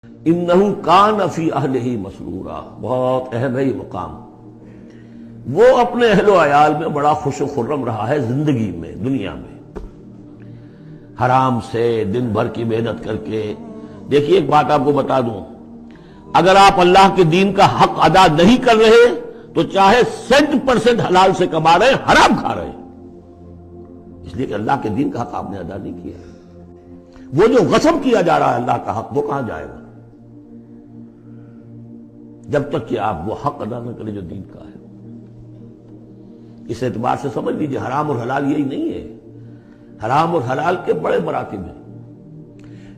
انہو کان فی اہلہ مسرورا، بہت اہم ہے یہ مقام۔ وہ اپنے اہل و عیال میں بڑا خوش و خرم رہا ہے زندگی میں، دنیا میں، حرام سے دن بھر کی محنت کر کے۔ دیکھیے ایک بات آپ کو بتا دوں، اگر آپ اللہ کے دین کا حق ادا نہیں کر رہے تو چاہے 100% حلال سے کما رہے ہیں، حرام کھا رہے ہیں، اس لیے کہ اللہ کے دین کا حق آپ نے ادا نہیں کیا۔ وہ جو غصب کیا جا رہا ہے اللہ کا حق، وہ کہاں جائے گا جب تک کہ آپ وہ حق ادا نہ کریں جو دین کا ہے۔ اس اعتبار سے سمجھ لیجیے حرام اور حلال یہی نہیں ہے، حرام اور حلال کے بڑے مراتب ہیں۔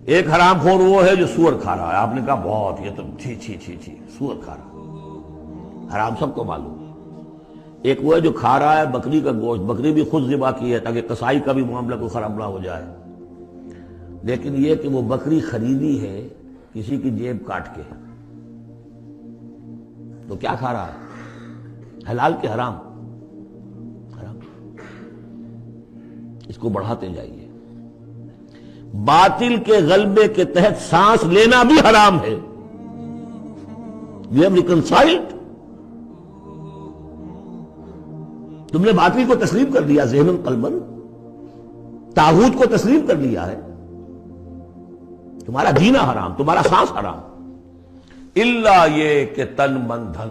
ایک حرام خور وہ ہے جو سور کھا رہا ہے، آپ نے کہا بہت یہ تو چھی چھی چھی چھی سور کھا رہا ہے، حرام سب کو معلوم ہے۔ ایک وہ ہے جو کھا رہا ہے بکری کا گوشت، بکری بھی خود ذبح کی ہے تاکہ قصائی کا بھی معاملہ کو خراب نہ ہو جائے، لیکن یہ کہ وہ بکری خریدی ہے کسی کی جیب کاٹ کے، تو کیا کھا رہا ہے؟ حلال کے حرام؟ حرام۔ اس کو بڑھاتے جائیے۔ باطل کے غلبے کے تحت سانس لینا بھی حرام ہے۔ You have reconciled؟ تم نے باطل کو تسلیم کر لیا، ذہن قلباً طاغوت کو تسلیم کر لیا ہے، تمہارا جینا حرام، تمہارا سانس حرام۔ الا یہ کہ تن من دھن،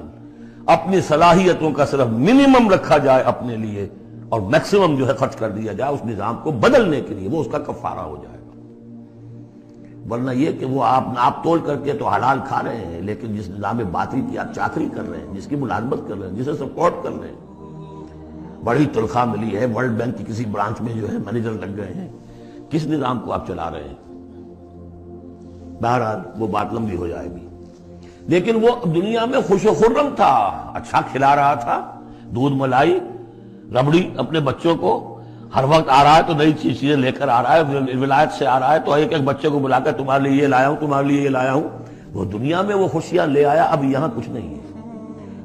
اپنی صلاحیتوں کا صرف منیمم رکھا جائے اپنے لیے اور میکسیمم جو ہے خرچ کر دیا جائے اس نظام کو بدلنے کے لیے، وہ اس کا کفارہ ہو جائے گا۔ ورنہ یہ کہ وہ آپ تول کر کے تو حلال کھا رہے ہیں، لیکن جس نظام باطل کی آپ چاکری کر رہے ہیں، جس کی ملازمت کر رہے ہیں، جسے سپورٹ کر رہے ہیں، بڑی تنخواہ ملی ہے، ورلڈ بینک کی کسی برانچ میں جو ہے مینیجر لگ گئے ہیں، کس نظام کو آپ چلا رہے ہیں؟ بہرحال وہ بات لمبی ہو جائے گی۔ لیکن وہ دنیا میں خوش و خرم تھا، اچھا کھلا رہا تھا، دودھ ملائی ربڑی اپنے بچوں کو، ہر وقت آ رہا ہے تو نئی چیزیں لے کر آ رہا ہے، ولایت سے آ رہا ہے تو ایک ایک بچے کو بلا کر تمہارے لیے یہ لایا ہوں، تمہارے لیے یہ لایا ہوں۔ وہ دنیا میں وہ خوشیاں لے آیا، اب یہاں کچھ نہیں ہے۔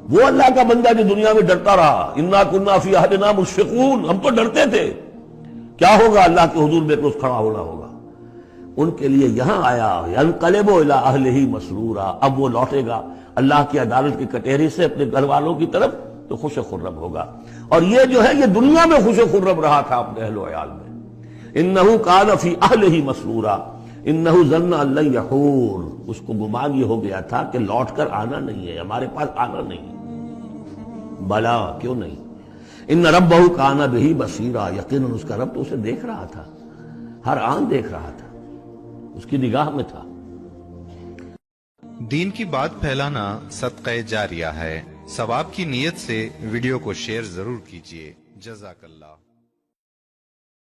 وہ اللہ کا بندہ جو دنیا میں ڈرتا رہا، انا کنا فی عہدنا مشفقون، ہم تو ڈرتے تھے کیا ہوگا، اللہ کے حضور میں روز کھڑا ہونا ہوگا، ان کے لیے یہاں آیا ینقلب الی اہلہ مسرورا، اب وہ لوٹے گا اللہ کی عدالت کی کٹہری سے اپنے گھر والوں کی طرف تو خوش و خرم ہوگا۔ اور یہ جو ہے یہ دنیا میں خوش و خرم رہا تھا اپنے اہل و عیال میں۔ انہ کان فی اہلہ مسرورا انہ ظن ان لن یحور، اس کو گمان یہ ہو گیا تھا کہ لوٹ کر آنا نہیں ہے، ہمارے پاس آنا نہیں۔ بلا، کیوں نہیں؟ ان ربہ کان بہ بصیرا، یقیناً اس کا رب تو اسے دیکھ رہا تھا، ہر آن دیکھ رہا تھا، اس کی نگاہ میں تھا۔ دین کی بات پھیلانا صدقہ جاریہ ہے، ثواب کی نیت سے ویڈیو کو شیئر ضرور کیجیے۔ جزاک اللہ۔